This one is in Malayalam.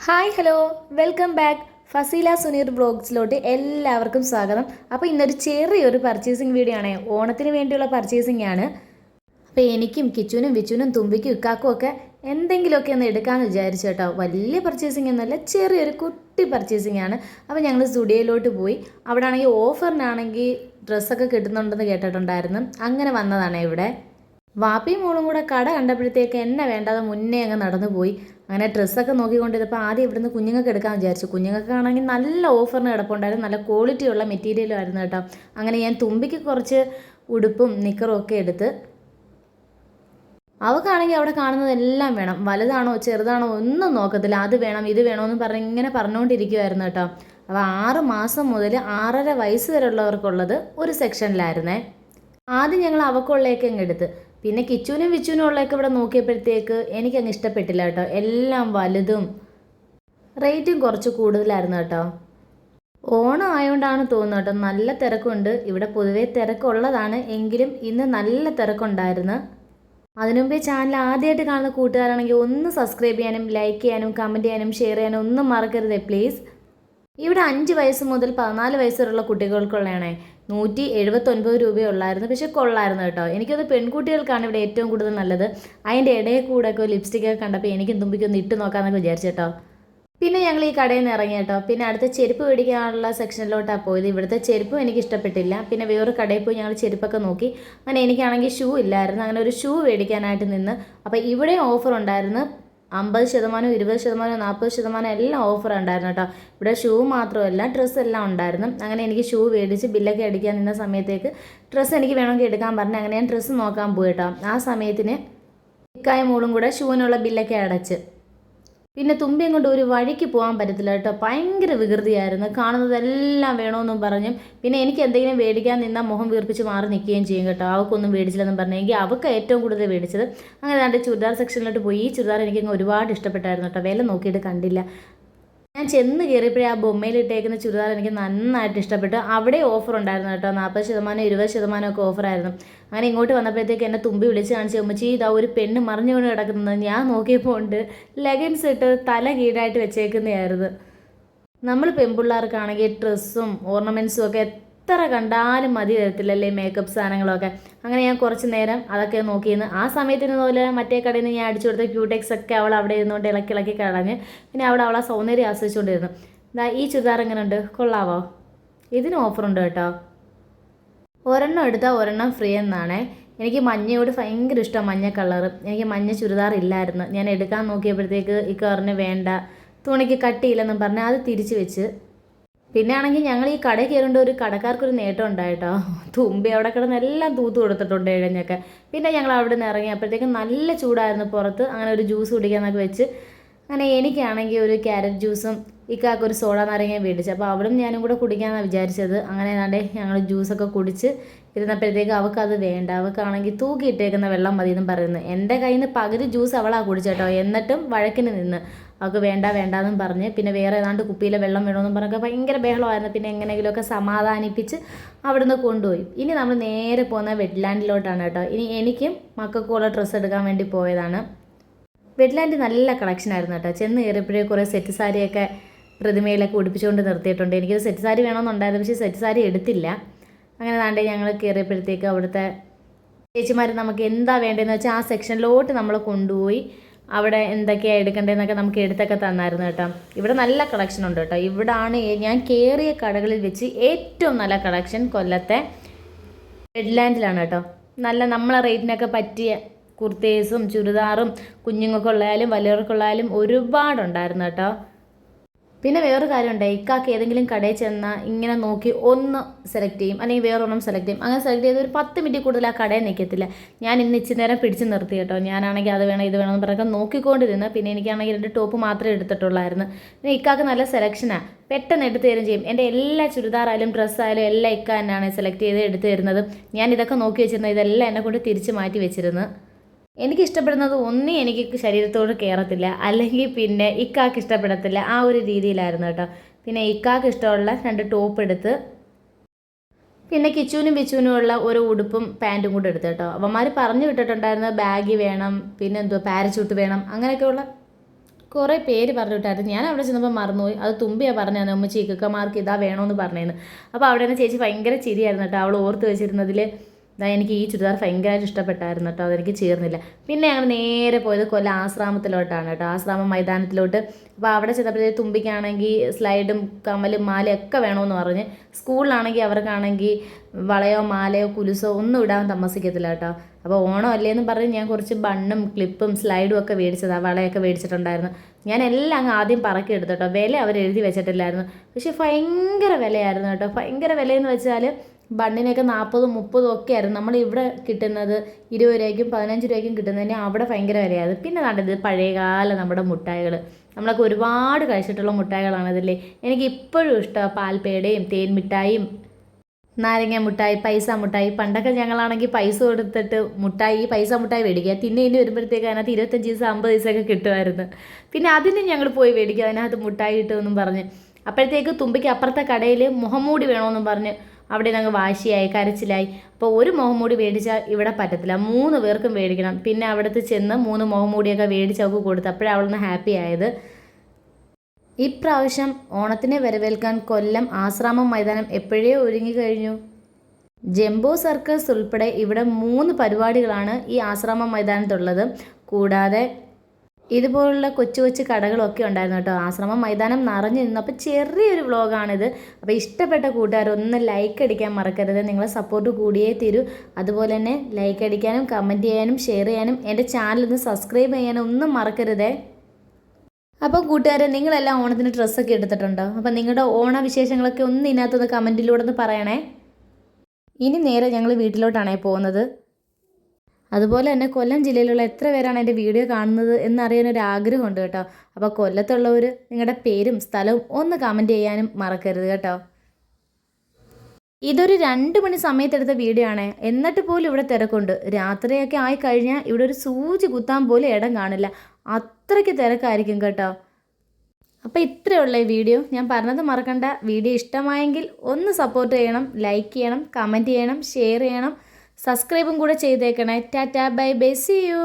Hi hello welcome back Faseela Suneer ബ്ലോഗ്സിലോട്ട് എല്ലാവർക്കും സ്വാഗതം. അപ്പോൾ ഇന്നൊരു ചെറിയൊരു പർച്ചേസിങ് വീഡിയോ ആണ്. ഓണത്തിന് വേണ്ടിയുള്ള പർച്ചേസിങ് ആണ്. അപ്പോൾ എനിക്കും കിച്ചുനും വിച്ചുനും തുമ്പിക്കും ഇക്കാക്കും ഒക്കെ എന്തെങ്കിലുമൊക്കെ ഒന്ന് എടുക്കാമെന്ന് വിചാരിച്ചു കേട്ടോ. വലിയ പർച്ചേസിങ് ഒന്നുമല്ല, ചെറിയൊരു കുട്ടി പർച്ചേസിങ് ആണ്. അപ്പോൾ ഞങ്ങൾ സ്റ്റുഡിയോയിലോട്ട് പോയി. അവിടെ ആണെങ്കിൽ ഓഫറിനാണെങ്കിൽ ഡ്രസ്സൊക്കെ കിട്ടുന്നുണ്ടെന്ന് കേട്ടിട്ടുണ്ടായിരുന്നു. അങ്ങനെ വന്നതാണ് ഇവിടെ. വാപ്പിയും മോളും കൂടെ കട കണ്ടപ്പോഴത്തേക്ക് എന്നെ വേണ്ടാതെ മുന്നേ അങ്ങ് നടന്നു പോയി. അങ്ങനെ ഡ്രസ്സൊക്കെ നോക്കിക്കൊണ്ടിരുന്നപ്പോൾ ആദ്യം ഇവിടുന്ന് കുഞ്ഞുങ്ങൾക്ക് എടുക്കാമെന്ന് വിചാരിച്ചു. കുഞ്ഞുങ്ങൾക്കാണെങ്കിൽ നല്ല ഓഫറിന് കിടപ്പുണ്ടായിരുന്നു, നല്ല ക്വാളിറ്റിയുള്ള മെറ്റീരിയലും ആയിരുന്നു കേട്ടോ. അങ്ങനെ ഞാൻ തുമ്പിക്ക് കുറച്ച് ഉടുപ്പും നിക്കറും ഒക്കെ എടുത്ത്. അവൾക്കാണെങ്കിൽ അവിടെ കാണുന്നതെല്ലാം വേണം. വലുതാണോ ചെറുതാണോ ഒന്നും നോക്കത്തില്ല. അത് വേണം ഇത് വേണമെന്ന് പറഞ്ഞ് ഇങ്ങനെ പറഞ്ഞുകൊണ്ടിരിക്കുമായിരുന്നു കേട്ടോ. അപ്പോൾ 6 മാസം മുതൽ 6.5 വയസ്സ് വരെ ഉള്ളവർക്കുള്ളത് ഒരു സെക്ഷനിലായിരുന്നേ. ആദ്യം ഞങ്ങൾ അവക്കുള്ളേക്ക് അങ്ങ് എടുത്ത്. പിന്നെ കിച്ചുവിനും വിച്ചുവിനും ഉള്ളതൊക്കെ ഇവിടെ നോക്കിയപ്പോഴത്തേക്ക് എനിക്കങ്ങ് ഇഷ്ടപ്പെട്ടില്ല കേട്ടോ. എല്ലാം വലുതും റേറ്റും കുറച്ച് കൂടുതലായിരുന്നു കേട്ടോ. ഓണം ആയതുകൊണ്ടാണ് തോന്നുന്നു കേട്ടോ, നല്ല തിരക്കുണ്ട് ഇവിടെ. പൊതുവേ തിരക്കുള്ളതാണ്, എങ്കിലും ഇന്ന് നല്ല തിരക്കുണ്ടായിരുന്നു. അതിനുമുമ്പേ ചാനൽ ആദ്യമായിട്ട് കാണുന്ന കൂട്ടുകാരാണെങ്കിൽ ഒന്ന് സബ്സ്ക്രൈബ് ചെയ്യാനും ലൈക്ക് ചെയ്യാനും കമൻറ്റ് ചെയ്യാനും ഷെയർ ചെയ്യാനും ഒന്നും മറക്കരുതേ പ്ലീസ്. ഇവിടെ 5 വയസ്സ് മുതൽ 14 വയസ്സ് വരെയുള്ള കുട്ടികൾക്കുള്ളതാണേ. 179 രൂപയുള്ളായിരുന്നു. പക്ഷെ കൊള്ളായിരുന്നു കേട്ടോ. എനിക്കത് പെൺകുട്ടികൾക്കാണ് ഇവിടെ ഏറ്റവും കൂടുതൽ നല്ലത്. അതിൻ്റെ ഇടയിൽ കൂടെ ഒക്കെ ലിപ്സ്റ്റിക്കൊക്കെ കണ്ടപ്പോൾ എനിക്കും തുമ്പിക്കൊന്ന് ഇട്ട് നോക്കാമെന്നൊക്കെ വിചാരിച്ചു കേട്ടോ. പിന്നെ ഞങ്ങൾ ഈ കടയിൽ നിന്ന് ഇറങ്ങി കേട്ടോ. പിന്നെ അടുത്ത ചെരുപ്പ് മേടിക്കാനുള്ള സെക്ഷനിലോട്ടാണ് പോയത്. ഇവിടുത്തെ ചെരുപ്പും എനിക്ക് ഇഷ്ടപ്പെട്ടില്ല. പിന്നെ വേറൊരു കടയിൽ പോയി ഞങ്ങൾ ചെരുപ്പൊക്കെ നോക്കി. അങ്ങനെ എനിക്കാണെങ്കിൽ ഷൂ ഇല്ലായിരുന്നു. അങ്ങനെ ഒരു ഷൂ മേടിക്കാനായിട്ട് നിന്ന്. അപ്പോൾ ഇവിടെ ഓഫർ ഉണ്ടായിരുന്നു. 50%, 20%, 40% എല്ലാം ഓഫർ ഉണ്ടായിരുന്നു കേട്ടോ. ഇവിടെ ഷൂ മാത്രമല്ല ഡ്രസ്സ് എല്ലാം ഉണ്ടായിരുന്നു. അങ്ങനെ എനിക്ക് ഷൂ മേടിച്ച് ബില്ലൊക്കെ അടിക്കാൻ നിന്ന സമയത്തേക്ക് ഡ്രസ്സ് എനിക്ക് വേണമെങ്കിൽ എടുക്കാൻ പറഞ്ഞു. അങ്ങനെ ഞാൻ ഡ്രസ്സ് നോക്കാൻ പോയി കേട്ടോ. ആ സമയത്തിന് ഇക്കായ മോളും കൂടെ ഷൂവിനുള്ള ബില്ലൊക്കെ അടച്ച്. പിന്നെ തുമ്പിയും കൊണ്ട് ഒരു വഴിക്ക് പോകാൻ പറ്റത്തില്ല കേട്ടോ. ഭയങ്കര വികൃതിയായിരുന്നു. കാണുന്നതെല്ലാം വേണമെന്നും പറഞ്ഞും. പിന്നെ എനിക്ക് എന്തെങ്കിലും മേടിക്കാൻ നിന്നാൽ മുഖം വീർപ്പിച്ച് മാറി നിൽക്കുകയും ചെയ്യും കേട്ടോ. അവൾക്കൊന്നും മേടിച്ചില്ലെന്നും പറഞ്ഞെങ്കിൽ അവൾക്ക് ഏറ്റവും കൂടുതൽ മേടിച്ചത്. അങ്ങനെ എൻ്റെ ചുരിദാർ സെക്ഷനിലോട്ട് പോയി. ഈ ചുരിദാർ എനിക്കങ്ങ് ഒരുപാട് ഇഷ്ടപ്പെട്ടായിരുന്നു കേട്ടോ. വില നോക്കിയിട്ട് കണ്ടില്ല. ഞാൻ ചെന്ന് കയറിയപ്പോഴേ ആ ബൊമ്മയിലിട്ടേക്കുന്ന ചുരിദാർ എനിക്ക് നന്നായിട്ട് ഇഷ്ടപ്പെട്ടു. അവിടെ ഓഫർ ഉണ്ടായിരുന്നു കേട്ടോ. 40%, 20% ഒക്കെ ഓഫറായിരുന്നു. അങ്ങനെ ഇങ്ങോട്ട് വന്നപ്പോഴത്തേക്ക് എന്നെ തുമ്പി വിളിച്ച് കാണിച്ച് ഉമ്മച്ചി ഇതാ ഒരു പെണ്ണ് മറിഞ്ഞുകൊണ്ട് കിടക്കുന്നത്. ഞാൻ നോക്കിയപ്പോൾ ഉണ്ട് ലെഗിൻസ് ഇട്ട് തല കീഴായിട്ട് വെച്ചേക്കുന്നതായിരുന്നു. നമ്മൾ പെൺപിള്ളേർക്കാണെങ്കിൽ ഡ്രസ്സും ഓർണമെൻറ്റ്സും ഒക്കെ എത്ര കണ്ടാലും മതി തരത്തില്ലല്ലേ, മേക്കപ്പ് സാധനങ്ങളൊക്കെ. അങ്ങനെ ഞാൻ കുറച്ച് നേരം അതൊക്കെ നോക്കിയിരുന്നു. ആ സമയത്തിന് പോലെ മറ്റേ കടയിൽ നിന്ന് ഞാൻ അടിച്ചു കൊടുത്ത ക്യൂടെക്സ് ഒക്കെ അവൾ അവിടെ ഇരുന്നുകൊണ്ട് ഇളക്കി കളഞ്ഞ്. പിന്നെ അവളെ സൗന്ദര്യം ആസ്വദിച്ചുകൊണ്ടിരുന്നു. ഈ ചുരിദാർ എങ്ങനെ ഉണ്ട്, കൊള്ളാവോ? ഇതിന് ഓഫറുണ്ട് കേട്ടോ. ഒരെണ്ണം എടുത്താൽ ഒരെണ്ണം ഫ്രീ എന്നാണേ. എനിക്ക് മഞ്ഞയോട് ഭയങ്കര ഇഷ്ടം, മഞ്ഞ കളറ്. എനിക്ക് മഞ്ഞ ചുരിദാർ ഇല്ലായിരുന്നു. ഞാൻ എടുക്കാൻ നോക്കിയപ്പോഴത്തേക്ക് ഈ കളറിന് വേണ്ട, തുണിക്ക് കട്ടിയില്ലെന്നും പറഞ്ഞാൽ അത് തിരിച്ച് വെച്ച്. പിന്നെ ആണെങ്കിൽ ഞങ്ങൾ ഈ കടയിൽ കയറേണ്ട ഒരു കടക്കാർക്കൊരു നേട്ടം ഉണ്ടായിട്ടോ. തുമ്പി അവിടെ കിടന്ന് എല്ലാം തൂത്ത് കൊടുത്തിട്ടുണ്ട് ഇഴഞ്ഞൊക്കെ. പിന്നെ ഞങ്ങൾ അവിടെ നിന്ന് ഇറങ്ങിയപ്പോഴത്തേക്കും നല്ല ചൂടായിരുന്നു പുറത്ത്. അങ്ങനെ ഒരു ജ്യൂസ് കുടിക്കാമെന്നൊക്കെ വെച്ച്. അങ്ങനെ എനിക്കാണെങ്കിൽ ഒരു ക്യാരറ്റ് ജ്യൂസും ഇക്കാക്കൊരു സോഡ നാരങ്ങ മേടിച്ചു. അപ്പോൾ അവളും ഞാനും കൂടെ കുടിക്കാമെന്നാണ് വിചാരിച്ചത്. അങ്ങനെ ഏതാണ്ടേ ഞങ്ങൾ ജ്യൂസൊക്കെ കുടിച്ച് ഇരുന്നപ്പോഴത്തേക്ക് അവൾക്കത് വേണ്ട. അവൾക്കാണെങ്കിൽ തൂക്കിയിട്ടേക്കുന്ന വെള്ളം മതി എന്നും പറയുന്നത്. എൻ്റെ കയ്യിൽ നിന്ന് പകുതി ജ്യൂസ് അവളാണ് കുടിച്ചേട്ടോ. എന്നിട്ടും വഴക്കിന് നിന്ന് അവൾക്ക് വേണ്ടാന്നും പറഞ്ഞ്. പിന്നെ വേറെ ഏതാണ്ട് കുപ്പിയിലെ വെള്ളം വേണമെന്നും പറഞ്ഞൊക്കെ ഭയങ്കര ബഹളമായിരുന്നു. പിന്നെ എങ്ങനെയെങ്കിലുമൊക്കെ സമാധാനിപ്പിച്ച് അവിടുന്ന് കൊണ്ടുപോയി. ഇനി നമ്മൾ നേരെ പോകുന്ന വെറ്റ്ലാൻഡിലോട്ടാണ് കേട്ടോ. ഇനി എനിക്കും മക്കൾക്കുള്ള ഡ്രസ്സ് എടുക്കാൻ വേണ്ടി പോയതാണ്. വെറ്റ്ലാൻഡ് നല്ല കളക്ഷൻ ആയിരുന്നു കേട്ടോ. ചെന്ന് കയറിയപ്പോഴേ കുറേ സെറ്റ് സാരിയൊക്കെ പ്രതിമയിലൊക്കെ ഉടുപ്പിച്ചുകൊണ്ട് നിർത്തിയിട്ടുണ്ട്. എനിക്കൊരു സെറ്റ് സാരി വേണമെന്നുണ്ടായിരുന്നു, പക്ഷേ സെറ്റ് സാരി എടുത്തില്ല. അങ്ങനെ താണ്ടേ ഞങ്ങൾ കയറിയപ്പോഴത്തേക്ക് അവിടുത്തെ ചേച്ചിമാർ നമുക്ക് എന്താ വേണ്ടതെന്ന് വെച്ചാൽ ആ സെക്ഷനിലോട്ട് നമ്മൾ കൊണ്ടുപോയി. അവിടെ എന്തൊക്കെയാണ് എടുക്കേണ്ടതെന്നൊക്കെ നമുക്ക് എടുത്തൊക്കെ തന്നായിരുന്നു കേട്ടോ. ഇവിടെ നല്ല കളക്ഷൻ ഉണ്ട് കേട്ടോ. ഇവിടാണ് ഞാൻ കയറിയ കടകളിൽ വെച്ച് ഏറ്റവും നല്ല കളക്ഷൻ കൊല്ലത്തെ വെറ്റ്ലാൻഡിലാണ് കേട്ടോ. നല്ല നമ്മളെ റേറ്റിനൊക്കെ പറ്റിയ കുർത്തേസും ചുരിദാറും കുഞ്ഞുങ്ങൾക്കുള്ളായാലും വലിയവർക്കുള്ളായാലും ഒരുപാടുണ്ടായിരുന്നു കേട്ടോ. പിന്നെ വേറൊരു കാര്യമുണ്ട്, ഇക്കാക്ക് ഏതെങ്കിലും കടയിൽ ചെന്നാൽ ഇങ്ങനെ നോക്കി ഒന്ന് സെലക്ട് ചെയ്യും, അല്ലെങ്കിൽ വേറൊരെണ്ണം സെലക്ട് ചെയ്യും. അങ്ങനെ സെലക്ട് ചെയ്ത് ഒരു 10 മിനിറ്റ് കൂടുതൽ ആ കടയിൽ നിൽക്കത്തില്ല. ഞാൻ ഇന്ന് ഇച്ചിരി നേരം പിടിച്ച് നിർത്തി കേട്ടോ. ഞാനാണെങ്കിൽ അത് വേണം ഇത് വേണമെന്ന് പറഞ്ഞൊക്കെ നോക്കിക്കൊണ്ടിരുന്നു. പിന്നെ എനിക്കാണെങ്കിൽ 2 ടോപ്പ് മാത്രമേ എടുത്തിട്ടുള്ളായിരുന്നു. പിന്നെ ഇക്കാക്ക് നല്ല സെലക്ഷനാണ്, പെട്ടെന്ന് എടുത്ത് തരും ചെയ്യും. എൻ്റെ എല്ലാ ചുരിദാറായാലും ഡ്രസ്സായാലും എല്ലാം ഇക്ക തന്നെയാണ് സെലക്ട് ചെയ്ത് എടുത്ത് തരുന്നത്. ഞാൻ ഇതൊക്കെ നോക്കി വെച്ചിരുന്നത്, ഇതെല്ലാം എന്നെ കൊണ്ട് തിരിച്ച് മാറ്റി വെച്ചിരുന്നു. എനിക്കിഷ്ടപ്പെടുന്നത് ഒന്നും എനിക്ക് ശരീരത്തോട് കയറത്തില്ല, അല്ലെങ്കിൽ പിന്നെ ഇക്കാക്ക് ഇഷ്ടപ്പെടത്തില്ല. ആ ഒരു രീതിയിലായിരുന്നു കേട്ടോ. പിന്നെ ഇക്കാക്ക് ഇഷ്ടമുള്ള 2 ടോപ്പ് എടുത്ത്, പിന്നെ കിച്ചുവിനും വിച്ചുവിനും ഉള്ള ഒരു ഉടുപ്പും പാൻറ്റും കൂടെ എടുത്തു കേട്ടോ. അവന്മാർ പറഞ്ഞു വിട്ടിട്ടുണ്ടായിരുന്നു ബാഗി വേണം, പിന്നെ പാരച്യൂട്ട് വേണം, അങ്ങനെയൊക്കെയുള്ള കുറേ പേര് പറഞ്ഞു വിട്ടായിരുന്നു. ഞാൻ അവിടെ ചെന്നപ്പോൾ മറന്നുപോയി. അത് തുമ്പിയാണ് പറഞ്ഞു തന്നെ ഉമ്മച്ചി ഇക്കമാർക്ക് ഇതാ വേണമെന്ന് പറഞ്ഞേന്ന്. അപ്പോൾ അവിടെ നിന്ന് ചേച്ചി ഭയങ്കര ചിരിയായിരുന്നു കേട്ടോ. അവൾ ഓർത്ത് വെച്ചിരുന്നതിൽ എനിക്ക് ഈ ചുരിദാർ ഭയങ്കരമായിട്ട് ഇഷ്ടപ്പെട്ടായിരുന്നു കേട്ടോ. അതെനിക്ക് ചേർന്നില്ല. പിന്നെ ഞങ്ങൾ നേരെ പോയത് കൊല്ലം ആശ്രാമത്തിലോട്ടാണ് കേട്ടോ, ആശ്രാമം മൈതാനത്തിലോട്ട്. അപ്പോൾ അവിടെ ചെന്നപ്പോഴത്തേക്ക് തുമ്പിക്കാണെങ്കിൽ സ്ലൈഡും കമ്മലും മാലയും ഒക്കെ വേണമെന്ന് പറഞ്ഞ്, സ്കൂളിലാണെങ്കിൽ അവർക്കാണെങ്കിൽ വളയോ മാലയോ കുലുസോ ഒന്നും ഇടാൻ താമസിക്കത്തില്ല കേട്ടോ. അപ്പോൾ ഓണം അല്ലേന്ന് പറഞ്ഞ് ഞാൻ കുറച്ച് ബണ്ണും ക്ലിപ്പും സ്ലൈഡും ഒക്കെ മേടിച്ചതാണ്, വളയൊക്കെ മേടിച്ചിട്ടുണ്ടായിരുന്നു. ഞാൻ എല്ലാം അങ്ങ് ആദ്യം പറക്കി എടുത്തു കേട്ടോ. വില അവർ എഴുതി വെച്ചിട്ടില്ലായിരുന്നു. പക്ഷേ ഭയങ്കര വിലയായിരുന്നു കേട്ടോ. ഭയങ്കര വിലയെന്ന് വെച്ചാൽ ബണ്ണിനൊക്കെ 40-30 ഒക്കെ ആയിരുന്നു. നമ്മൾ ഇവിടെ കിട്ടുന്നത് 20 രൂപയ്ക്കും 15 രൂപയ്ക്കും കിട്ടുന്നതിന് അവിടെ ഭയങ്കര വിലയായിരുന്നു. പിന്നെ കണ്ടത് പഴയകാല നമ്മുടെ മുട്ടായികൾ, നമ്മളൊക്കെ ഒരുപാട് കഴിച്ചിട്ടുള്ള മുട്ടായികളാണിതല്ലേ. എനിക്ക് ഇപ്പോഴും ഇഷ്ടമാണ് പാൽപ്പേടയും തേൻ മിഠായിയും നാരങ്ങ മുട്ടായി, പൈസ മുട്ടായി. പണ്ടൊക്കെ ഞങ്ങളാണെങ്കിൽ പൈസ കൊടുത്തിട്ട് മുട്ടായി പൈസ മുട്ടായി മേടിക്കുക. തിന്നെ വരുമ്പോഴത്തേക്ക് അതിനകത്ത് 25 പൈസ 50 പൈസയൊക്കെ കിട്ടുമായിരുന്നു. പിന്നെ അതിന് ഞങ്ങൾ പോയി മേടിക്കുക, അതിനകത്ത് മുട്ടായി കിട്ടുമെന്നും പറഞ്ഞ്. അപ്പോഴത്തേക്ക് തുമ്പിക്ക് അപ്പുറത്തെ കടയിൽ മുഖംമൂടി വേണമെന്നും പറഞ്ഞ് അവിടെ നിന്ന് വാശിയായി, കരച്ചിലായി. അപ്പോൾ ഒരു മുഖംമൂടി മേടിച്ചാൽ ഇവിടെ പറ്റത്തില്ല, 3 പേർക്കും മേടിക്കണം. പിന്നെ അവിടുത്തെ ചെന്ന് 3 മുഖംമൂടിയൊക്കെ മേടിച്ച് അവൾക്ക് കൊടുത്ത്. അപ്പോഴാണ് അവളൊന്ന് ഹാപ്പി ആയത്. ഇപ്രാവശ്യം ഓണത്തിനെ വരവേൽക്കാൻ കൊല്ലം ആശ്രാമം മൈതാനം എപ്പോഴേ ഒരുങ്ങിക്കഴിഞ്ഞു. ജംബോ സർക്കസ് ഉൾപ്പെടെ ഇവിടെ 3 പരിപാടികളാണ് ഈ ആശ്രാമം മൈതാനത്തുള്ളത്. കൂടാതെ ഇതുപോലുള്ള കൊച്ചു കൊച്ചു കടകളൊക്കെ ഉണ്ടായിരുന്നു കേട്ടോ. ആശ്രമം മൈതാനം നിറഞ്ഞു നിന്നു. അപ്പോൾ ചെറിയൊരു വ്ളോഗാണിത്. അപ്പോൾ ഇഷ്ടപ്പെട്ട കൂട്ടുകാരൊന്ന് ലൈക്ക് അടിക്കാൻ മറക്കരുത്. നിങ്ങളെ സപ്പോർട്ട് കൂടിയേ തരൂ. അതുപോലെ തന്നെ ലൈക്ക് അടിക്കാനും കമൻറ്റ് ചെയ്യാനും ഷെയർ ചെയ്യാനും എൻ്റെ ചാനലൊന്ന് സബ്സ്ക്രൈബ് ചെയ്യാനും ഒന്നും മറക്കരുതേ. അപ്പോൾ കൂട്ടുകാരെ, നിങ്ങളെല്ലാം ഓണത്തിന് ഡ്രസ്സൊക്കെ എടുത്തിട്ടുണ്ടോ? അപ്പോൾ നിങ്ങളുടെ ഓണവിശേഷങ്ങളൊക്കെ ഒന്ന് ഇതിനകത്തൊന്ന് കമൻറ്റിലൂടെ ഒന്ന് പറയണേ. ഇനി നേരെ ഞങ്ങൾ വീട്ടിലോട്ടാണേ പോകുന്നത്. അതുപോലെ തന്നെ കൊല്ലം ജില്ലയിലുള്ള എത്ര പേരാണ് എൻ്റെ വീഡിയോ കാണുന്നത് എന്നറിയാനൊരു ആഗ്രഹമുണ്ട് കേട്ടോ. അപ്പോൾ കൊല്ലത്തുള്ളവർ നിങ്ങളുടെ പേരും സ്ഥലവും ഒന്ന് കമൻറ്റ് ചെയ്യാനും മറക്കരുത് കേട്ടോ. ഇതൊരു 2 മണി സമയത്തെടുത്ത വീഡിയോ ആണ്. എന്നിട്ട് പോലും ഇവിടെ തിരക്കുണ്ട്. രാത്രിയൊക്കെ ആയിക്കഴിഞ്ഞാൽ ഇവിടെ ഒരു സൂചി കുത്താൻ പോലും ഇടം കാണില്ല, അത്രയ്ക്ക് തിരക്കായിരിക്കും കേട്ടോ. അപ്പോൾ ഇത്രയുള്ള ഈ വീഡിയോ. ഞാൻ പറഞ്ഞത് മറക്കണ്ട. വീഡിയോ ഇഷ്ടമായെങ്കിൽ ഒന്ന് സപ്പോർട്ട് ചെയ്യണം, ലൈക്ക് ചെയ്യണം, കമൻറ്റ് ചെയ്യണം, ഷെയർ ചെയ്യണം, സബ്സ്ക്രൈബും കൂടെ ചെയ്തേക്കണേ. Tata bye bye, see U.